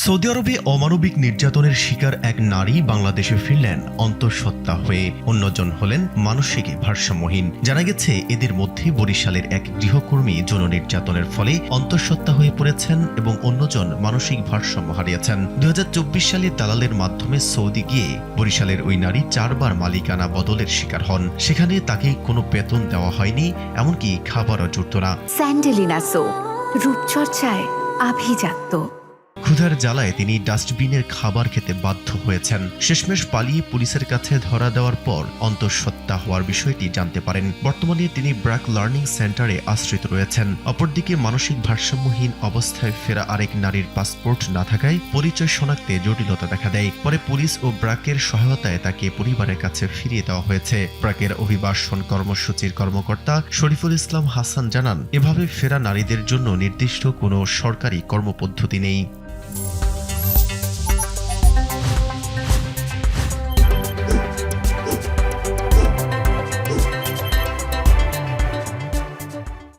Saudi আরবে অমানবিক নির্যাতনের শিকার এক নারী বাংলাদেশে ফিরলেন অন্তঃসত্ত্বা হয়ে। অন্যজন হলেন মানসিক ভারসাম্যহীন। জানা গেছে এদের মধ্যে বরিশালের এক গৃহকর্মী যৌন নির্যাতনের ফলে অন্তঃসত্ত্বা হয়ে পড়েছেন এবং অন্যজন মানসিক ভারসাম্য হারিয়েছেন। ২০২৪ সালে দালালের মাধ্যমে সৌদি গিয়ে বরিশালের ওই নারী ৪ বার মালিকানা বদলের শিকার হন। সেখানে তাকে কোনো বেতন দেওয়া হয়নি, এমনকি খাবারও জুটত না। স্যান্ডেলিনা সো, রূপচর্চায় আভিজাত্য। ক্ষুধার জ্বালায় তিনি ডাস্টবিনের খাবার খেতে বাধ্য হয়েছেন। শেষমেশ পালিয়ে পুলিশের কাছে ধরা দেওয়ার পর অন্তঃসত্ত্বা হওয়ার বিষয়টি জানতে পারেন। বর্তমানে তিনি ব্র্যাক লার্নিং সেন্টারে আশ্রিত রয়েছেন। অপরদিকে মানসিক ভারসাম্যহীন অবস্থায় ফেরা আরেক নারীর পাসপোর্ট না থাকায় পরিচয় শনাক্তে জটিলতা দেখা দেয়। পরে পুলিশ ও ব্র্যাকের সহায়তায় তাকে পরিবারের কাছে ফিরিয়ে দেওয়া হয়েছে। ব্র্যাকের অভিবাসন কর্মসূচির কর্মকর্তা শরীফুল ইসলাম হাসান জানান, এভাবে ফেরা নারীদের জন্য নির্দিষ্ট কোনো সরকারি কর্মপদ্ধতি নেই।